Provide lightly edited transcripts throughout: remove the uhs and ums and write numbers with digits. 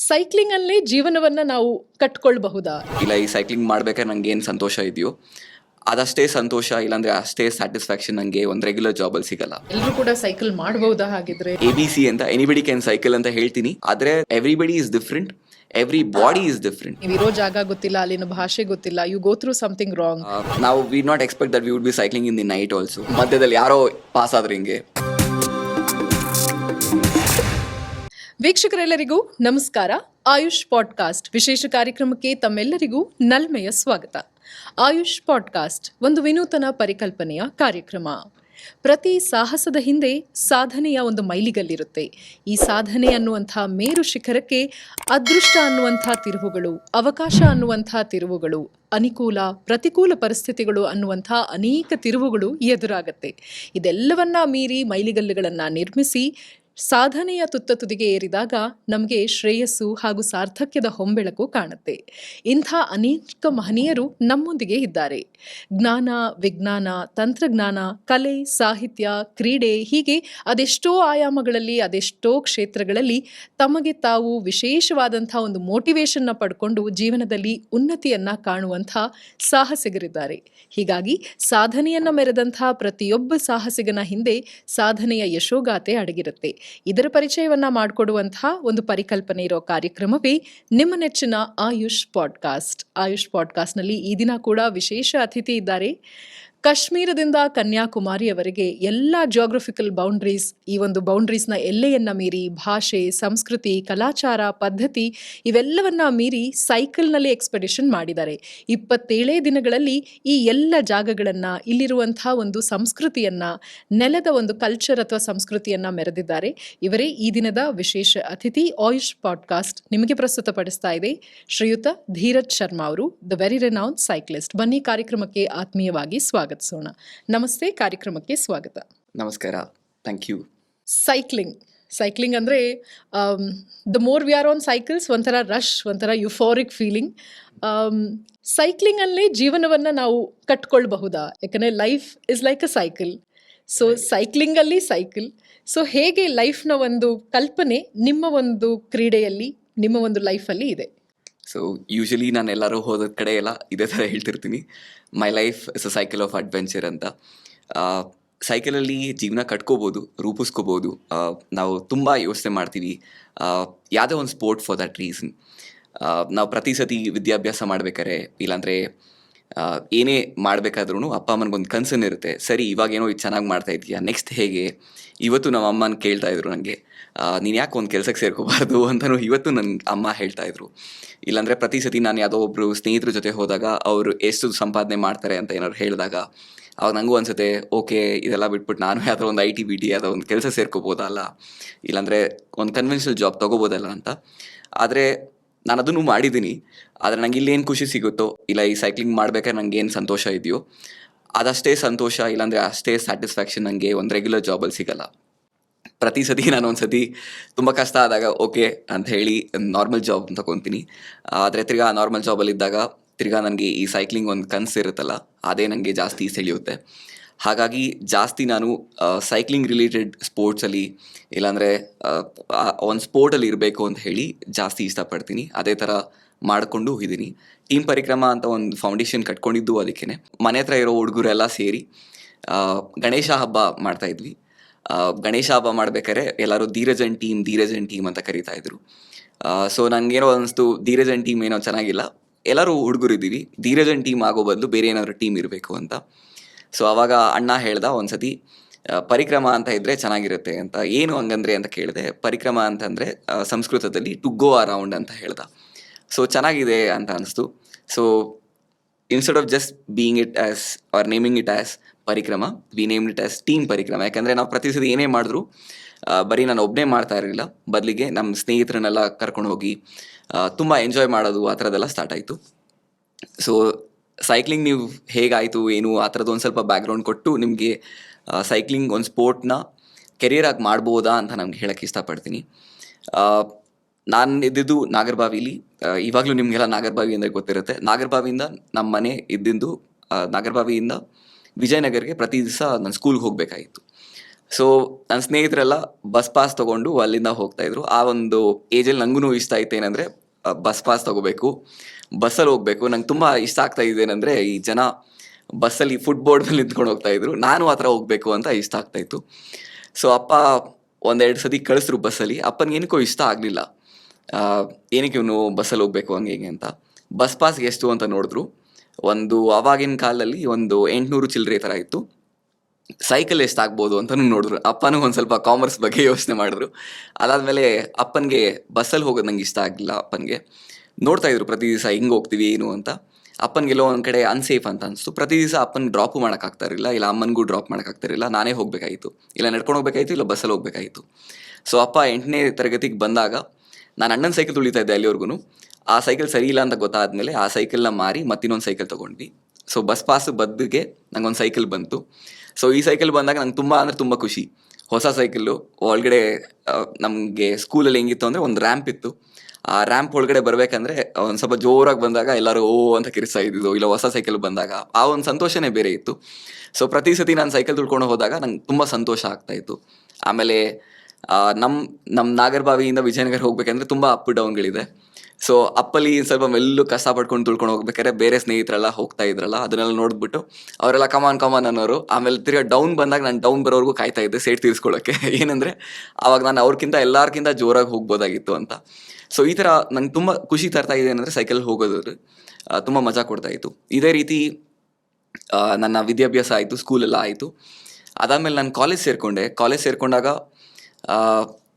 Cycling ಅಲ್ಲೇ ಜೀವನವನ್ನ ನಾವು ಕಟ್ಕೊಳ್ಬಹುದಾ? ಇಲ್ಲ, ಈ ಸೈಕ್ಲಿಂಗ್ ಮಾಡ್ಬೇಕಾದ್ರೆ ನಂಗೆ ಏನು ಸಂತೋಷ ಇದೆಯೋ ಅದಷ್ಟೇ ಸಂತೋಷ, ಇಲ್ಲಾಂದ್ರೆ ಅಷ್ಟೇ ಸ್ಯಾಟಿಸ್ಫ್ಯಾಕ್ಷನ್ ನನಗೆ ಒಂದು ರೆಗ್ಯುಲರ್ ಜಾಬಲ್ಲಿ ಸಿಗಲ್ಲ. ಎಲ್ಲರೂ ಕೂಡ ಸೈಕಲ್ ಮಾಡಬಹುದಾ? ಹಾಗಿದ್ರೆ ABC ಅಂತ ಎನಿಬಡಿ ಕ್ಯಾನ್ ಸೈಕಲ್ ಅಂತ ಹೇಳ್ತೀನಿ, ಆದ್ರೆ everybody is different, every body is different. ನೀವು ಇರೋ ಜಾಗ ಗೊತ್ತಿಲ್ಲ, ಅಲ್ಲಿನ ಭಾಷೆ ಗೊತ್ತಿಲ್ಲ, you go through something wrong. ನಾವು we not expect that we would be cycling in the night also. ಮಧ್ಯದಲ್ಲಿ ಯಾರೋ ಪಾಸ್ ಆದ್ರೆ ಹಿಂಗೆ. ವೀಕ್ಷಕರೆಲ್ಲರಿಗೂ ನಮಸ್ಕಾರ. ಆಯುಷ್ ಪಾಡ್ಕಾಸ್ಟ್ ವಿಶೇಷ ಕಾರ್ಯಕ್ರಮಕ್ಕೆ ತಮ್ಮೆಲ್ಲರಿಗೂ ನಲ್ಮೆಯ ಸ್ವಾಗತ. ಆಯುಷ್ ಪಾಡ್ಕಾಸ್ಟ್ ಒಂದು ವಿನೂತನ ಪರಿಕಲ್ಪನೆಯ ಕಾರ್ಯಕ್ರಮ. ಪ್ರತಿ ಸಾಹಸದ ಹಿಂದೆ ಸಾಧನೆಯ ಒಂದು ಮೈಲಿಗಲ್ಲಿರುತ್ತೆ. ಈ ಸಾಧನೆ ಅನ್ನುವಂಥ ಮೇರು ಶಿಖರಕ್ಕೆ ಅದೃಷ್ಟ ಅನ್ನುವಂಥ ತಿರುವುಗಳು, ಅವಕಾಶ ಅನ್ನುವಂಥ ತಿರುವುಗಳು, ಅನುಕೂಲ ಪ್ರತಿಕೂಲ ಪರಿಸ್ಥಿತಿಗಳು ಅನ್ನುವಂಥ ಅನೇಕ ತಿರುವುಗಳು ಎದುರಾಗತ್ತೆ. ಇದೆಲ್ಲವನ್ನ ಮೀರಿ ಮೈಲಿಗಲ್ಲುಗಳನ್ನು ನಿರ್ಮಿಸಿ ಸಾಧನೆಯ ತುತ್ತ ತುದಿಗೆ ಏರಿದಾಗ ನಮಗೆ ಶ್ರೇಯಸ್ಸು ಹಾಗೂ ಸಾರ್ಥಕ್ಯದ ಹೊಂಬೆಳಕು ಕಾಣುತ್ತೆ. ಇಂಥ ಅನೇಕ ಮಹನೀಯರು ನಮ್ಮೊಂದಿಗೆ ಇದ್ದಾರೆ. ಜ್ಞಾನ, ವಿಜ್ಞಾನ, ತಂತ್ರಜ್ಞಾನ, ಕಲೆ, ಸಾಹಿತ್ಯ, ಕ್ರೀಡೆ, ಹೀಗೆ ಅದೆಷ್ಟೋ ಆಯಾಮಗಳಲ್ಲಿ, ಅದೆಷ್ಟೋ ಕ್ಷೇತ್ರಗಳಲ್ಲಿ ತಮಗೆ ತಾವು ವಿಶೇಷವಾದಂಥ ಒಂದು ಮೋಟಿವೇಶನ್ನ ಪಡ್ಕೊಂಡು ಜೀವನದಲ್ಲಿ ಉನ್ನತಿಯನ್ನ ಕಾಣುವಂಥ ಸಾಹಸಿಗರಿದ್ದಾರೆ. ಹೀಗಾಗಿ ಸಾಧನೆಯನ್ನ ಮೆರೆದಂಥ ಪ್ರತಿಯೊಬ್ಬ ಸಾಹಸಿಗನ ಹಿಂದೆ ಸಾಧನೆಯ ಯಶೋಗಾಥೆ ಅಡಗಿರುತ್ತೆ. ಇದರ ಪರಿಚಯವನ್ನ ಮಾಡಿಕೊಡುವಂತಹ ಒಂದು ಪರಿಕಲ್ಪನೆ ಇರೋ ಕಾರ್ಯಕ್ರಮವೇ ನಿಮ್ಮ ನೆಚ್ಚಿನ ಆಯುಷ್ ಪಾಡ್ಕಾಸ್ಟ್. ಆಯುಷ್ ಪಾಡ್ಕಾಸ್ಟ್ನಲ್ಲಿ ಈ ದಿನ ಕೂಡ ವಿಶೇಷ ಅತಿಥಿ ಇದ್ದಾರೆ. ಕಾಶ್ಮೀರದಿಂದ ಕನ್ಯಾಕುಮಾರಿಯವರೆಗೆ ಎಲ್ಲ ಜಿಯೋಗ್ರಫಿಕಲ್ ಬೌಂಡ್ರೀಸ್, ಈ ಒಂದು ಬೌಂಡ್ರೀಸ್ನ ಎಲ್ಲೆಯನ್ನ ಮೀರಿ ಭಾಷೆ, ಸಂಸ್ಕೃತಿ, ಕಲಾಚಾರ, ಪದ್ಧತಿ ಇವೆಲ್ಲವನ್ನ ಮೀರಿ ಸೈಕಲ್ನಲ್ಲಿ ಎಕ್ಸ್ಪೆಡಿಷನ್ ಮಾಡಿದ್ದಾರೆ. 27 ದಿನಗಳಲ್ಲಿ ಈ ಎಲ್ಲ ಜಾಗಗಳನ್ನು, ಇಲ್ಲಿರುವಂಥ ಒಂದು ಸಂಸ್ಕೃತಿಯನ್ನು, ನೆಲದ ಒಂದು ಕಲ್ಚರ್ ಅಥವಾ ಸಂಸ್ಕೃತಿಯನ್ನು ಮೆರೆದಿದ್ದಾರೆ. ಇವರೇ ಈ ದಿನದ ವಿಶೇಷ ಅತಿಥಿ. ಆಯುಷ್ ಪಾಡ್ಕಾಸ್ಟ್ ನಿಮಗೆ ಪ್ರಸ್ತುತಪಡಿಸ್ತಾ ಇದೆ ಶ್ರೀಯುತ ಧೀರಜ್ ಶರ್ಮಾ ಅವರು, ದ ವೆರಿ ರೆನೌನ್ಡ್ ಸೈಕ್ಲಿಸ್ಟ್. ಬನ್ನಿ ಕಾರ್ಯಕ್ರಮಕ್ಕೆ ಆತ್ಮೀಯವಾಗಿ ಸ್ವಾಗತಿಸೋಣ. ನಮಸ್ತೆ, ಕಾರ್ಯಕ್ರಮಕ್ಕೆ ಸ್ವಾಗತ. ನಮಸ್ಕಾರ, ಥ್ಯಾಂಕ್ ಯು. ಸೈಕ್ಲಿಂಗ್ ಅಂದರೆ the more we are on cycles, ಒಂಥರ ರಶ್, ಒಂಥರ ಯುಫೋರಿಕ್ ಫೀಲಿಂಗ್. ಸೈಕ್ಲಿಂಗಲ್ಲೇ ಜೀವನವನ್ನು ನಾವು ಕಟ್ಕೊಳ್ಬಹುದಾ? ಯಾಕಂದರೆ life is like a cycle. So ಸೈಕ್ಲಿಂಗಲ್ಲಿ ಸೈಕಲ್. ಸೊ ಹೇಗೆ ಲೈಫ್ನ ಒಂದು ಕಲ್ಪನೆ ನಿಮ್ಮ ಒಂದು ಕ್ರೀಡೆಯಲ್ಲಿ, ನಿಮ್ಮ ಒಂದು ಲೈಫಲ್ಲಿ ಇದೆ? ಸೊ ಯೂಶಲಿ ನಾನು ಎಲ್ಲರೂ ಹೋದ ಕಡೆ ಎಲ್ಲ ಇದೇ ಥರ ಹೇಳ್ತಿರ್ತೀನಿ, my life is a cycle of adventure ಅಂತ. ಸೈಕಲಲ್ಲಿ ಜೀವನ ಕಟ್ಕೋಬೋದು, ರೂಪಿಸ್ಕೋಬೋದು. ನಾವು ತುಂಬ ಯೋಚನೆ ಮಾಡ್ತೀವಿ, ಯಾವುದೇ ಒಂದು ಸ್ಪೋರ್ಟ್ ಫಾರ್ ದಟ್ ರೀಸನ್. ನಾವು ಪ್ರತಿ ಸತಿ ವಿದ್ಯಾಭ್ಯಾಸ ಮಾಡ್ಬೇಕಾರೆ, ಇಲ್ಲಾಂದರೆ ಏನೇ ಮಾಡಬೇಕಾದ್ರೂ ಅಪ್ಪ ಅಮ್ಮನಿಗೊಂದು ಕನ್ಸರ್ನ್ ಇರುತ್ತೆ. ಸರಿ, ಇವಾಗೇನೋ ಇದು ಚೆನ್ನಾಗಿ ಮಾಡ್ತಾ ಇದೆಯಾ, ನೆಕ್ಸ್ಟ್ ಹೇಗೆ? ಇವತ್ತು ನಮ್ಮ ಅಮ್ಮನ ಕೇಳ್ತಾಯಿದ್ರು ನನಗೆ, ನೀನು ಯಾಕೆ ಒಂದು ಕೆಲಸಕ್ಕೆ ಸೇರ್ಕೋಬಾರ್ದು ಅಂತಲೂ ಇವತ್ತು ನನ್ನ ಅಮ್ಮ ಹೇಳ್ತಾಯಿದ್ರು. ಇಲ್ಲಾಂದರೆ ಪ್ರತಿ ಸತಿ ನಾನು ಯಾವುದೋ ಒಬ್ಬರು ಸ್ನೇಹಿತರ ಜೊತೆ ಹೋದಾಗ ಅವರು ಎಷ್ಟು ಸಂಪಾದನೆ ಮಾಡ್ತಾರೆ ಅಂತ ಏನಾದ್ರು ಹೇಳಿದಾಗ ಅವಾಗ ನನಗೂ ಅನಿಸುತ್ತೆ, ಓಕೆ, ಇದೆಲ್ಲ ಬಿಟ್ಬಿಟ್ಟು ನಾನು ಯಾವುದೋ ಒಂದು IT ಯಾವುದೋ ಒಂದು ಕೆಲಸ ಸೇರ್ಕೋಬೋದಲ್ಲ, ಇಲ್ಲಾಂದರೆ ಒಂದು ಕನ್ವೆನ್ಷನಲ್ ಜಾಬ್ ತೊಗೋಬೋದಲ್ಲ ಅಂತ. ಆದರೆ ನಾನು ಅದನ್ನು ಮಾಡಿದ್ದೀನಿ. ಆದರೆ ನಂಗೆ ಇಲ್ಲೇನು ಖುಷಿ ಸಿಗುತ್ತೋ, ಇಲ್ಲ ಈ ಸೈಕ್ಲಿಂಗ್ ಮಾಡ್ಬೇಕಾದ್ರೆ ನಂಗೆ ಏನು ಸಂತೋಷ ಇದೆಯೋ ಅದಷ್ಟೇ ಸಂತೋಷ, ಇಲ್ಲಾಂದರೆ ಅಷ್ಟೇ ಸ್ಯಾಟಿಸ್ಫ್ಯಾಕ್ಷನ್ ನನಗೆ ಒಂದು ರೆಗ್ಯುಲರ್ ಜಾಬಲ್ಲಿ ಸಿಗಲ್ಲ. ಪ್ರತಿ ಸತಿ ನಾನು ಒಂದು ಸತಿ ತುಂಬ ಕಷ್ಟ ಆದಾಗ ಓಕೆ ಅಂತ ಹೇಳಿ ನಾರ್ಮಲ್ ಜಾಬ್ ತೊಗೊತೀನಿ. ಆದರೆ ತಿರ್ಗಾ ನಾರ್ಮಲ್ ಜಾಬಲ್ಲಿದ್ದಾಗ ತಿರ್ಗಾ ನನಗೆ ಈ ಸೈಕ್ಲಿಂಗ್ ಒಂದು ಕನಸು ಇರುತ್ತಲ್ಲ, ಅದೇ ನನಗೆ ಜಾಸ್ತಿ ಸೆಳೆಯುತ್ತೆ. ಹಾಗಾಗಿ ಜಾಸ್ತಿ ನಾನು ಸೈಕ್ಲಿಂಗ್ ರಿಲೇಟೆಡ್ ಸ್ಪೋರ್ಟ್ಸಲ್ಲಿ, ಇಲ್ಲಾಂದರೆ ಒಂದು ಸ್ಪೋರ್ಟಲ್ಲಿ ಇರಬೇಕು ಅಂತ ಹೇಳಿ ಜಾಸ್ತಿ ಇಷ್ಟಪಡ್ತೀನಿ. ಅದೇ ಥರ ಮಾಡಿಕೊಂಡು ಇದ್ದೀನಿ. ಟೀಮ್ ಪರಿಕ್ರಮ ಅಂತ ಒಂದು ಫೌಂಡೇಶನ್ ಕಟ್ಕೊಂಡಿದ್ದು ಅದಕ್ಕೇ. ಮನೆ ಹತ್ರ ಇರೋ ಹುಡುಗರೆಲ್ಲ ಸೇರಿ ಗಣೇಶ ಹಬ್ಬ ಮಾಡ್ತಾಯಿದ್ವಿ. ಗಣೇಶ ಹಬ್ಬ ಮಾಡ್ಬೇಕಾದ್ರೆ ಎಲ್ಲರೂ ಧೀರಜನ್ ಟೀಮ್ ಅಂತ ಕರೀತಾಯಿದ್ರು. ಸೊ ನನಗೇನೋ ಅನ್ನಿಸ್ತು, ಧೀರಜನ್ ಟೀಮ್ ಏನೋ ಚೆನ್ನಾಗಿಲ್ಲ, ಎಲ್ಲರೂ ಹುಡುಗರಿದ್ದೀವಿ, ಧೀರಜನ್ ಟೀಮ್ ಆಗೋ ಬದಲು ಬೇರೆ ಏನಾದರೂ ಟೀಮ್ ಇರಬೇಕು ಅಂತ. ಸೊ ಆವಾಗ ಅಣ್ಣ ಹೇಳ್ದ, ಒಂದು ಸತಿ ಪರಿಕ್ರಮ ಅಂತ ಇದ್ದರೆ ಚೆನ್ನಾಗಿರುತ್ತೆ ಅಂತ. ಏನು ಹಂಗಂದ್ರೆ ಅಂತ ಕೇಳಿದೆ. ಪರಿಕ್ರಮ ಅಂತಂದರೆ ಸಂಸ್ಕೃತದಲ್ಲಿ ಟು ಗೋ ಅರೌಂಡ್ ಅಂತ ಹೇಳ್ದ. ಸೊ ಚೆನ್ನಾಗಿದೆ ಅಂತ ಅನಿಸ್ತು. So instead of just being it as or naming it as Parikrama, we named it as team Parikrama. ಯಾಕಂದರೆ ನಾವು ಪ್ರತಿ ಸತಿ ಏನೇ ಮಾಡಿದ್ರು ಬರೀ ನಾನು ಒಬ್ಬನೇ ಮಾಡ್ತಾ ಇರಲಿಲ್ಲ, ಬದಲಿಗೆ ನಮ್ಮ ಸ್ನೇಹಿತರನ್ನೆಲ್ಲ ಕರ್ಕೊಂಡು ಹೋಗಿ ತುಂಬ ಎಂಜಾಯ್ ಮಾಡೋದು, ಆ ಥರದ್ದೆಲ್ಲ ಸ್ಟಾರ್ಟ್ ಆಯಿತು. ಸೊ ಸೈಕ್ಲಿಂಗ್ ನೀವು ಹೇಗಾಯಿತು ಏನು ಆ ಥರದ್ದು ಒಂದು ಸ್ವಲ್ಪ ಬ್ಯಾಕ್ಗ್ರೌಂಡ್ ಕೊಟ್ಟು ನಿಮಗೆ ಸೈಕ್ಲಿಂಗ್ ಒಂದು ಸ್ಪೋರ್ಟ್ನ ಕೆರಿಯರಾಗಿ ಮಾಡ್ಬೋದಾ ಅಂತ ನಮ್ಗೆ ಹೇಳೋಕ್ಕೆ ಇಷ್ಟಪಡ್ತೀನಿ. ನಾನು ಇದ್ದಿದ್ದು ನಾಗರಬಾವಿಲಿ. ಇವಾಗಲೂ ನಿಮಗೆಲ್ಲ ನಾಗರಬಾವಿ ಅಂದರೆ ಗೊತ್ತಿರುತ್ತೆ. ನಾಗರಬಾವಿಯಿಂದ ನಮ್ಮ ಮನೆ ಇದ್ದಿದ್ದು ನಾಗರಬಾವಿಯಿಂದ ವಿಜಯನಗರ್ಗೆ ಪ್ರತಿ ದಿವಸ ನಾನು ಸ್ಕೂಲ್ಗೆ ಹೋಗಬೇಕಾಗಿತ್ತು. ಸೊ ನನ್ನ ಸ್ನೇಹಿತರೆಲ್ಲ ಬಸ್ ಪಾಸ್ ತೊಗೊಂಡು ಅಲ್ಲಿಂದ ಹೋಗ್ತಾಯಿದ್ರು. ಆ ಒಂದು ಏಜಲ್ಲಿ ನನಗೂ ಇಷ್ಟ ಆಯ್ತು ಏನಂದರೆ ಬಸ್ ಪಾಸ್ ತೊಗೋಬೇಕು, ಬಸ್ಸಲ್ಲಿ ಹೋಗಬೇಕು. ನಂಗೆ ತುಂಬ ಇಷ್ಟ ಆಗ್ತಾ ಇದ್ದೇನೆಂದರೆ ಈ ಜನ ಬಸ್ಸಲ್ಲಿ ಫುಟ್ಬೋರ್ಡ್ ಮೇಲೆ ನಿಂತ್ಕೊಂಡು ಹೋಗ್ತಾಯಿದ್ರು, ನಾನು ಆ ಥರ ಹೋಗಬೇಕು ಅಂತ ಇಷ್ಟ ಆಗ್ತಾಯಿತ್ತು. ಸೊ ಅಪ್ಪ ಒಂದೆರಡು ಸತಿ ಕಳಿಸಿದ್ರು ಬಸ್ಸಲ್ಲಿ. ಅಪ್ಪನಿಗೆ ಏನಕ್ಕೋ ಇಷ್ಟ ಆಗಲಿಲ್ಲ, ಏನಕ್ಕೆ ಇವನು ಬಸ್ಸಲ್ಲಿ ಹೋಗಬೇಕು ಹಂಗೆ ಹಿಂಗೆ ಅಂತ. ಬಸ್ ಪಾಸ್ಗೆ ಎಷ್ಟು ಅಂತ ನೋಡಿದ್ರು. ಆವಾಗಿನ ಕಾಲದಲ್ಲಿ ಒಂದು 800 ಚಿಲ್ಲರೆ ಥರ ಇತ್ತು. ಸೈಕಲ್ ಎಷ್ಟಾಗ್ಬೋದು ಅಂತಲೂ ನೋಡಿದ್ರು. ಅಪ್ಪನೂ ಒಂದು ಸ್ವಲ್ಪ ಕಾಮರ್ಸ್ ಬಗ್ಗೆ ಯೋಚನೆ ಮಾಡಿದ್ರು. ಅದಾದಮೇಲೆ ಅಪ್ಪನಿಗೆ ಬಸ್ಸಲ್ಲಿ ಹೋಗೋದು ನಂಗೆ ಇಷ್ಟ ಆಗಲಿಲ್ಲ. ಅಪ್ಪನಿಗೆ ನೋಡ್ತಾ ಇದ್ರು ಪ್ರತಿ ದಿವಸ ಹಿಂಗೆ ಹೋಗ್ತೀವಿ ಏನು ಅಂತ. ಅಪ್ಪನಿಗೆಲ್ಲೋ ಒಂದು ಕಡೆ ಅನ್ಸೇಫ್ ಅಂತ ಅನಿಸ್ತು. ಪ್ರತಿ ದಿವಸ ಅಪ್ಪನ ಡ್ರಾಪು ಮಾಡೋಕ್ಕಾಗ್ತಾ ಇರಲಿಲ್ಲ, ಇಲ್ಲ ಅಮ್ಮನಿಗೂ ಡ್ರಾಪ್ ಮಾಡೋಕ್ಕಾಗ್ತಾ ಇರಲಿಲ್ಲ. ನಾನೇ ಹೋಗಬೇಕಾಗಿತ್ತು, ಇಲ್ಲ ನಡ್ಕೊಂಡು ಹೋಗ್ಬೇಕಾಯಿತು, ಇಲ್ಲ ಬಸ್ಸಲ್ಲಿ ಹೋಗಬೇಕಾಯಿತು. ಸೊ ಅಪ್ಪ 8ನೇ ತರಗತಿಗೆ ಬಂದಾಗ ನಾನು ಅಣ್ಣನ ಸೈಕಲ್ ತುಳಿತಾ ಇದ್ದೆ ಅಲ್ಲಿವರೆಗೂ. ಆ ಸೈಕಲ್ ಸರಿ ಇಲ್ಲ ಅಂತ ಗೊತ್ತಾದಮೇಲೆ ಆ ಸೈಕಲ್ನ ಮಾರಿ ಮತ್ತಿನ್ನೊಂದು ಸೈಕಲ್ ತೊಗೊಂಡ್ವಿ. ಸೊ ಬಸ್ ಪಾಸ್ ಬದಲಿಗೆ ನಂಗೊಂದು ಸೈಕಲ್ ಬಂತು. ಸೊ ಈ ಸೈಕಲ್ ಬಂದಾಗ ನಂಗೆ ತುಂಬ ಅಂದರೆ ತುಂಬ ಖುಷಿ. ಹೊಸ ಸೈಕಲ್ಲು ಒಳಗಡೆ ನಮಗೆ ಸ್ಕೂಲಲ್ಲಿ ಹೆಂಗಿತ್ತು ಅಂದರೆ ಒಂದು ರ್ಯಾಂಪ್ ಇತ್ತು. ಆ ರ್ಯಾಂಪ್ ಒಳಗಡೆ ಬರಬೇಕಂದ್ರೆ ಒಂದು ಸ್ವಲ್ಪ ಜೋರಾಗಿ ಬಂದಾಗ ಎಲ್ಲರೂ ಓ ಅಂತ ಕಿರಿಸ್ತಾ ಇದ್ದಿದ್ದು, ಇಲ್ಲ ಹೊಸ ಸೈಕಲ್ ಬಂದಾಗ ಆ ಒಂದು ಸಂತೋಷನೇ ಬೇರೆ ಇತ್ತು. ಸೊ ಪ್ರತಿ ಸತಿ ನಾನು ಸೈಕಲ್ ತುಳ್ಕೊಂಡು ಹೋದಾಗ ನಂಗೆ ತುಂಬ ಸಂತೋಷ ಆಗ್ತಾಯಿತ್ತು. ಆಮೇಲೆ ನಮ್ಮ ನಾಗರಬಾವಿಯಿಂದ ವಿಜಯನಗರ ಹೋಗ್ಬೇಕಂದ್ರೆ ತುಂಬ ಅಪ್ ಡೌನ್ಗಳಿದೆ. ಸೊ ಅಪ್ಪಲ್ಲಿ ಸ್ವಲ್ಪ ಮೆಲ್ಲು ಕಷ್ಟ ಪಡ್ಕೊಂಡು ತುಳ್ಕೊಂಡು ಹೋಗ್ಬೇಕಾದ್ರೆ ಬೇರೆ ಸ್ನೇಹಿತರೆಲ್ಲ ಹೋಗ್ತಾ ಇದ್ರಲ್ಲ, ಅದನ್ನೆಲ್ಲ ನೋಡಿಬಿಟ್ಟು ಅವರೆಲ್ಲ ಕಮಾನ್ ಅನ್ನೋರು. ಆಮೇಲೆ ತಿರ್ಗಾ ಡೌನ್ ಬಂದಾಗ ನಾನು ಡೌನ್ ಬರೋರ್ಗೂ ಕಾಯ್ತಾ ಇದ್ದೆ ಸೇಟ್ ತೀರಿಸ್ಕೊಳ್ಳೋಕ್ಕೆ. ಏನಂದರೆ ಆವಾಗ ನಾನು ಎಲ್ಲರಿಗಿಂತ ಜೋರಾಗಿ ಹೋಗ್ಬೋದಾಗಿತ್ತು ಅಂತ. ಸೊ ಈ ಥರ ನಂಗೆ ತುಂಬ ಖುಷಿ ತರ್ತಾ ಇದೆ ಏನಂದರೆ ಸೈಕಲ್ ಹೋಗೋದು ತುಂಬ ಮಜಾ ಕೊಡ್ತಾಯಿತ್ತು. ಇದೇ ರೀತಿ ನನ್ನ ವಿದ್ಯಾಭ್ಯಾಸ ಆಯಿತು, ಸ್ಕೂಲೆಲ್ಲ ಆಯಿತು. ಅದಾದಮೇಲೆ ನಾನು ಕಾಲೇಜ್ ಸೇರಿಕೊಂಡಾಗ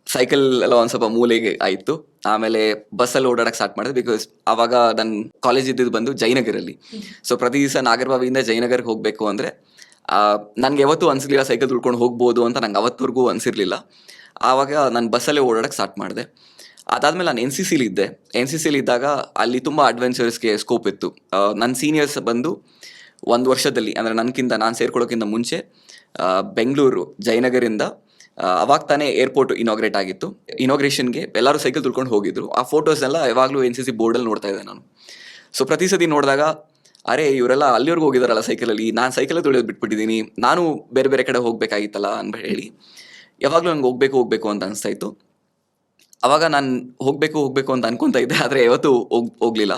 ಸೈಕಲ್ ಎಲ್ಲ ಒಂದು ಸ್ವಲ್ಪ ಮೂಲೆಗೆ ಆಯಿತು. ಆಮೇಲೆ ಬಸ್ಸಲ್ಲಿ ಓಡಾಡಕ್ಕೆ ಸ್ಟಾರ್ಟ್ ಮಾಡಿದೆ. ಬಿಕಾಸ್ ಆವಾಗ ನನ್ನ ಕಾಲೇಜ್ ಇದ್ದಿದ್ದು ಬಂದು ಜಯನಗರಲ್ಲಿ. ಸೊ ಪ್ರತಿ ದಿವಸ ನಾಗರಬಾವಿಯಿಂದ ಜಯನಗರ್ಗೆ ಹೋಗಬೇಕು ಅಂದರೆ ನನಗೆ ಯಾವತ್ತೂ ಅನಿಸಿರ್ಲಿಲ್ಲ ಸೈಕಲ್ ತುಳ್ಕೊಂಡು ಹೋಗ್ಬೋದು ಅಂತ. ನಂಗೆ ಅವತ್ತವರೆಗೂ ಅನಿಸಿರ್ಲಿಲ್ಲ. ಆವಾಗ ನಾನು ಬಸ್ಸಲ್ಲೇ ಓಡಾಡಕ್ಕೆ ಸ್ಟಾರ್ಟ್ ಮಾಡಿದೆ. ಅದಾದಮೇಲೆ ನಾನು ಎನ್ ಸಿ ಸಿಲಿ ಇದ್ದಾಗ ಅಲ್ಲಿ ತುಂಬ ಅಡ್ವೆಂಚರ್ಸ್ಗೆ ಸ್ಕೋಪ್ ಇತ್ತು. ನನ್ನ ಸೀನಿಯರ್ಸ್ ಬಂದು 1 ವರ್ಷದಲ್ಲಿ, ಅಂದರೆ ನಾನು ಸೇರ್ಕೊಳ್ಳೋಕ್ಕಿಂತ ಮುಂಚೆ ಬೆಂಗಳೂರು ಜಯನಗರಿಂದ ಅವಾಗ ತಾನೇ ಏರ್ಪೋರ್ಟ್ ಇನಾಗ್ರೇಟ್ ಆಗಿತ್ತು. ಇನಾಗ್ರೇಷನ್ಗೆ ಎಲ್ಲರೂ ಸೈಕಲ್ ತುಳ್ಕೊಂಡು ಹೋಗಿದ್ರು. ಆ ಫೋಟೋಸ್ನೆಲ್ಲ ಯಾವಾಗಲೂ NCC ಬೋರ್ಡಲ್ಲಿ ನೋಡ್ತಾ ಇದ್ದೆ ನಾನು. ಸೊ ಪ್ರತಿ ಸತಿ ನೋಡಿದಾಗ ಅರೆ ಇವರೆಲ್ಲ ಅಲ್ಲಿವರೆಗೂ ಹೋಗಿದಾರಲ್ಲ ಸೈಕಲಲ್ಲಿ, ನಾನು ಸೈಕಲಲ್ಲಿ ತುಳಿಯೋದು ಬಿಟ್ಬಿಟ್ಟಿದ್ದೀನಿ, ನಾನು ಬೇರೆ ಬೇರೆ ಕಡೆ ಹೋಗಬೇಕಾಗಿತ್ತಲ್ಲ ಅಂತ ಹೇಳಿ ಯಾವಾಗಲೂ ನಂಗೆ ಹೋಗಬೇಕು ಅಂತ ಅನಿಸ್ತಾ ಇತ್ತು. ಅವಾಗ ನಾನು ಹೋಗಬೇಕು ಅಂತ ಅನ್ಕೊತಾ ಇದ್ದೆ, ಆದರೆ ಯಾವತ್ತೂ ಹೋಗಲಿಲ್ಲ.